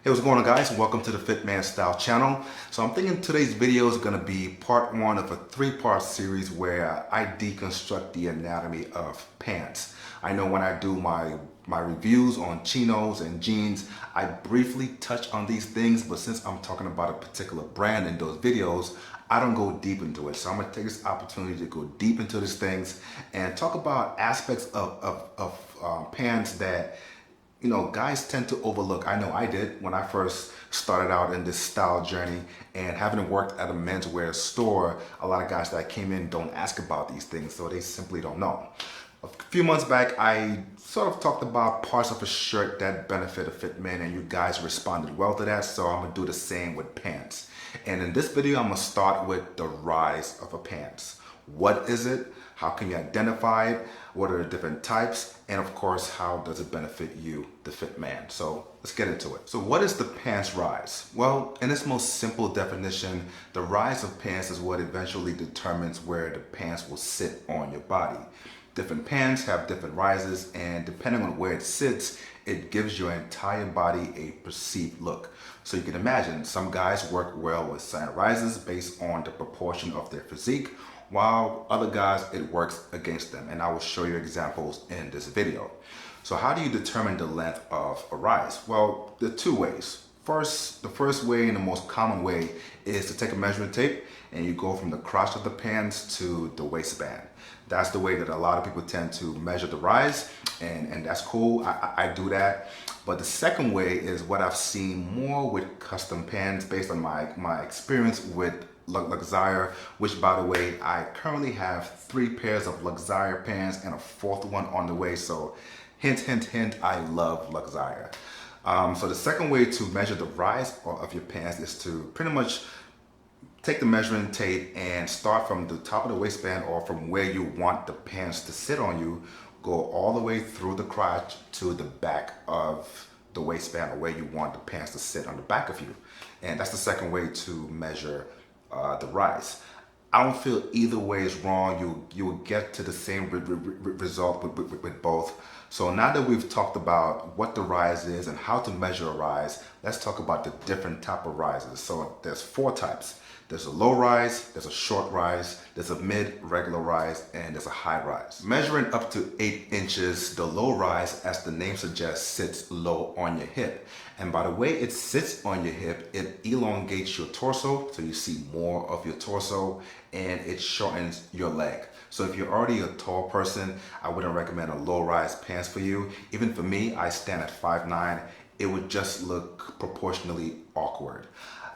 Hey, what's going on, guys? Welcome to the Fit Man Style channel. So I'm thinking today's video is going to be part one of a three-part series where I deconstruct the anatomy of pants. I know when I do my reviews on chinos and jeans, I briefly touch on these things, but since I'm talking about a particular brand in those videos, I don't go deep into it. So I'm going to take this opportunity to go deep into these things and talk about aspects of pants that guys tend to overlook. I know I did when I first started out in this style journey, and having worked at a menswear store, a lot of guys that came in don't ask about these things, so they simply don't know. A few months back, I sort of talked about parts of a shirt that benefit a fit man, and you guys responded well to that, so I'm gonna do the same with pants. And in this video, I'm gonna start with the rise of a pants. What is it? How can you identify it? What are the different types? And of course, how does it benefit you, the fit man? So let's get into it. So what is the pants rise? Well, in its most simple definition, the rise of pants is what eventually determines where the pants will sit on your body. Different pants have different rises, and depending on where it sits, it gives your entire body a perceived look. So you can imagine some guys work well with certain rises based on the proportion of their physique, while other guys, it works against them. And I will show you examples in this video. So how do you determine the length of a rise? Well, there are two ways. The first way and the most common way is to take a measuring tape and you go from the crotch of the pants to the waistband. That's the way that a lot of people tend to measure the rise, and that's cool. I do that. But the second way is what I've seen more with custom pants based on my experience with Luxire, which by the way, I currently have 3 pairs of Luxire pants and a 4th one on the way. So hint, hint, hint, I love Luxire. So the second way to measure the rise of your pants is to pretty much take the measuring tape and start from the top of the waistband, or from where you want the pants to sit on you, go all the way through the crotch to the back of the waistband, or where you want the pants to sit on the back of you. And that's the second way to measure the rise. I don't feel either way is wrong. You will get to the same result with both. So now that we've talked about what the rise is and how to measure a rise, let's talk about the different type of rises. So there's 4 types. There's a low rise, there's a short rise, there's a mid regular rise, and there's a high rise. Measuring up to 8 inches, the low rise, as the name suggests, sits low on your hip. And by the way it sits on your hip, it elongates your torso, so you see more of your torso, and it shortens your leg. So if you're already a tall person, I wouldn't recommend a low rise pants for you. Even for me, I stand at 5'9", it would just look proportionally awkward.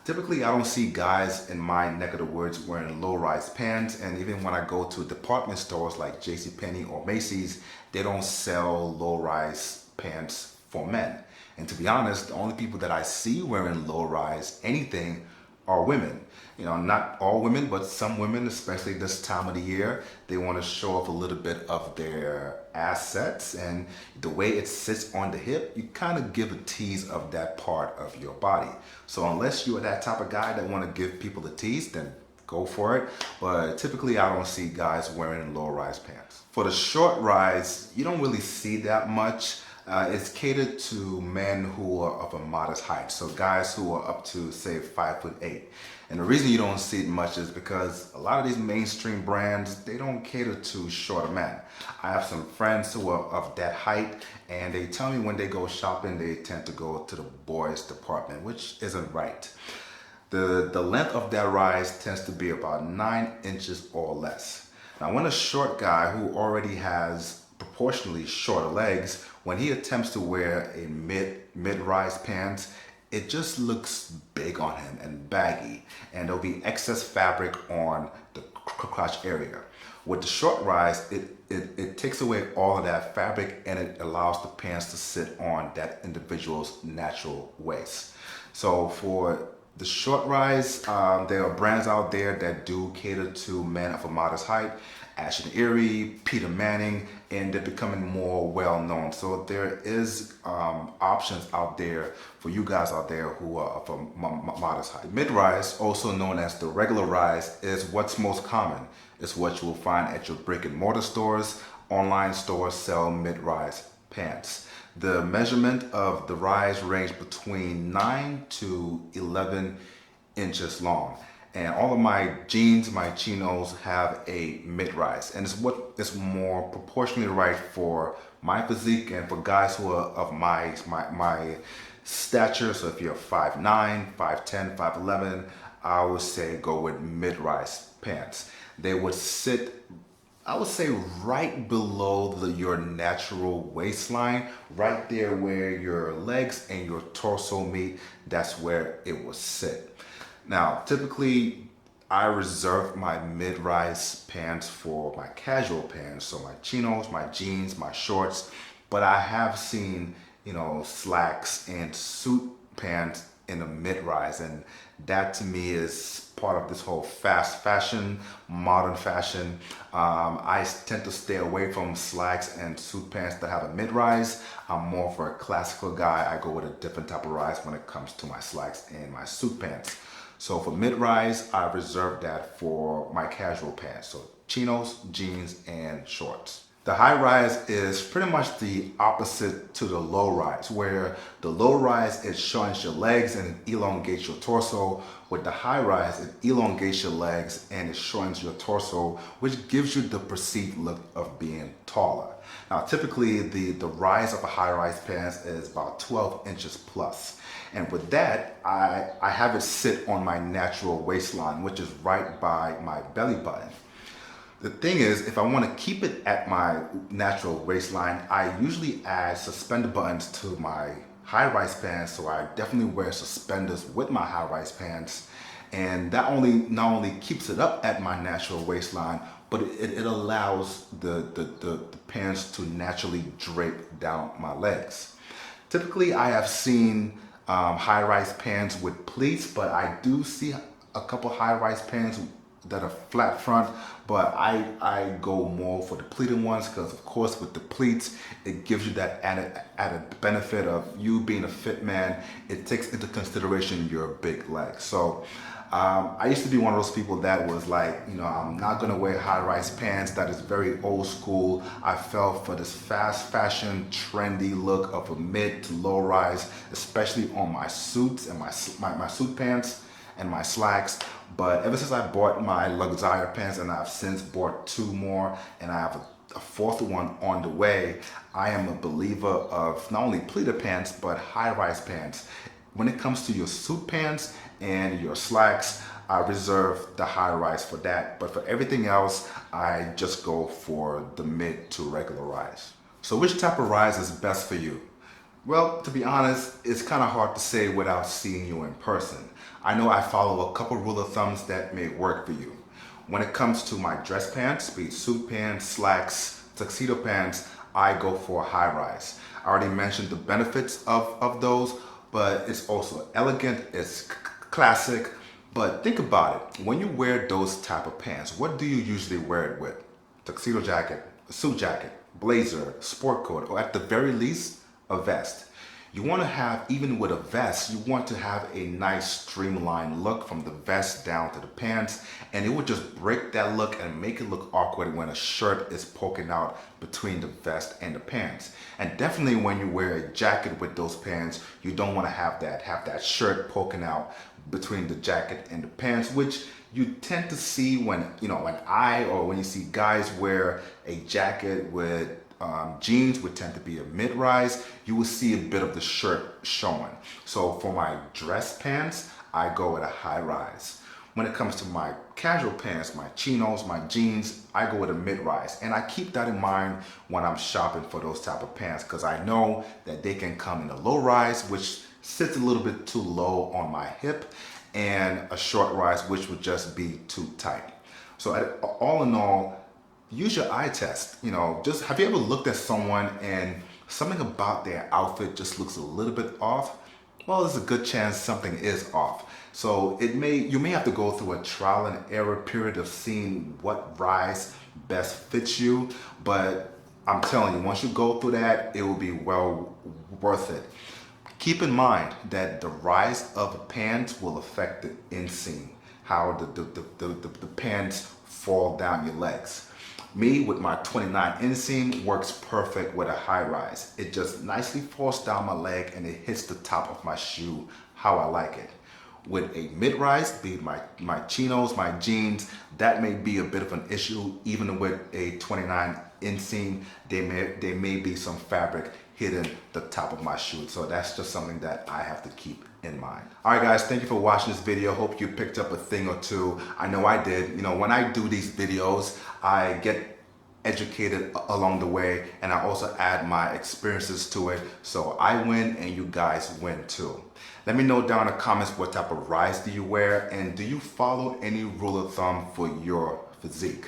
Typically, I don't see guys in my neck of the woods wearing low-rise pants, and even when I go to department stores like JCPenney or Macy's, they don't sell low-rise pants for men. And to be honest, the only people that I see wearing low-rise anything are women. You know, not all women, but some women, especially this time of the year, they want to show off a little bit of their assets, and the way it sits on the hip, you kind of give a tease of that part of your body. So unless you are that type of guy that want to give people a tease, then go for it. But typically I don't see guys wearing low-rise pants. For the short rise, you don't really see that much. It's catered to men who are of a modest height, so guys who are up to say 5'8". And the reason you don't see it much is because a lot of these mainstream brands, they don't cater to shorter men. I have some friends who are of that height, and they tell me when they go shopping, they tend to go to the boys department, which isn't right. The length of that rise tends to be about 9 inches or less. Now, when a short guy who already has proportionally shorter legs, when he attempts to wear a mid-rise pants, it just looks big on him and baggy, and there'll be excess fabric on the crotch area. With the short rise, it takes away all of that fabric, and it allows the pants to sit on that individual's natural waist. So for the short rise, there are brands out there that do cater to men of a modest height. Ashton Erie, Peter Manning, and they're becoming more well-known. So there is options out there for you guys out there who are of a modest height. Mid-rise, also known as the regular rise, is what's most common. It's what you will find at your brick and mortar stores. Online stores sell mid-rise pants. The measurement of the rise range between 9 to 11 inches long. And all of my jeans, my chinos have a mid-rise. And it's what is more proportionally right for my physique and for guys who are of my stature. So if you're 5'9", 5'10", 5'11", I would say go with mid-rise pants. They would sit, I would say, right below your natural waistline, right there where your legs and your torso meet. That's where it will sit. Now, typically, I reserve my mid-rise pants for my casual pants, so my chinos, my jeans, my shorts. But I have seen, slacks and suit pants in a mid-rise, and that to me is part of this whole fast fashion, modern fashion. I tend to stay away from slacks and suit pants that have a mid-rise. I'm more for a classical guy. I go with a different type of rise when it comes to my slacks and my suit pants. So for mid-rise, I reserve that for my casual pants. So chinos, jeans, and shorts. The high rise is pretty much the opposite to the low rise, where the low rise, it shortens your legs and it elongates your torso. With the high rise, it elongates your legs and it shortens your torso, which gives you the perceived look of being taller. Now, typically the rise of a high rise pants is about 12 inches plus. And with that, I have it sit on my natural waistline, which is right by my belly button. The thing is, if I want to keep it at my natural waistline, I usually add suspender buttons to my high-rise pants, so I definitely wear suspenders with my high-rise pants. And that not only keeps it up at my natural waistline, but it allows the pants to naturally drape down my legs. Typically, I have seen high-rise pants with pleats, but I do see a couple high-rise pants that are flat front, but I go more for the pleated ones because, of course, with the pleats, it gives you that added benefit of you being a fit man. It takes into consideration your big legs. So I used to be one of those people that was like, I'm not gonna wear high-rise pants. That is very old school. I fell for this fast fashion, trendy look of a mid to low rise, especially on my suits and my suit pants and my slacks. But ever since I bought my Luxire pants, and I've since bought 2 more, and I have a 4th one on the way, I am a believer of not only pleated pants, but high-rise pants. When it comes to your suit pants and your slacks, I reserve the high-rise for that. But for everything else, I just go for the mid to regular rise. So which type of rise is best for you? Well, to be honest, it's kind of hard to say without seeing you in person. I know I follow a couple rule of thumbs that may work for you. When it comes to my dress pants, be it suit pants, slacks, tuxedo pants, I go for a high rise. I already mentioned the benefits of those, but it's also elegant, it's classic. But think about it, when you wear those type of pants, what do you usually wear it with? Tuxedo jacket, a suit jacket, blazer, sport coat, or at the very least, a vest. You want to have, even with a vest, you want to have a nice streamlined look from the vest down to the pants, and it would just break that look and make it look awkward when a shirt is poking out between the vest and the pants. And definitely when you wear a jacket with those pants, you don't want to have that shirt poking out between the jacket and the pants, which you tend to see when you see guys wear a jacket with jeans, would tend to be a mid-rise. You will see a bit of the shirt showing. So for my dress pants, I go with a high rise. When it comes to my casual pants, my chinos, my jeans, I go with a mid-rise. And I keep that in mind when I'm shopping for those type of pants, because I know that they can come in a low rise, which sits a little bit too low on my hip, and a short rise, which would just be too tight. So all in all, use your eye test. Just have you ever looked at someone and something about their outfit just looks a little bit off? Well, there's a good chance something is off. So you may have to go through a trial and error period of seeing what rise best fits you. But I'm telling you, once you go through that, it will be well worth it. Keep in mind that the rise of pants will affect the inseam, how the pants fall down your legs. Me, with my 29 inseam, works perfect with a high rise. It just nicely falls down my leg and it hits the top of my shoe how I like it. With a mid-rise, be it my chinos, my jeans, that may be a bit of an issue. Even with a 29 inseam, there may be some fabric hitting the top of my shoe. So that's just something that I have to keep in mind. All right, guys, thank you for watching this video. Hope you picked up a thing or two. I know I did. You know, when I do these videos, I get educated along the way, and I also add my experiences to it, so I win and you guys win too. Let me know down in the comments what type of rise do you wear, and do you follow any rule of thumb for your physique?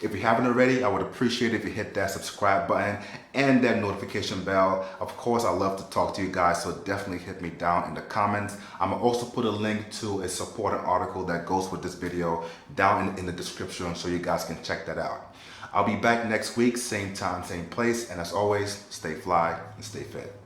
If you haven't already, I would appreciate it if you hit that subscribe button and that notification bell. Of course, I love to talk to you guys, so definitely hit me down in the comments. I'm gonna also put a link to a supporting article that goes with this video down in the description, so you guys can check that out. I'll be back next week, same time, same place, and as always, stay fly and stay fit.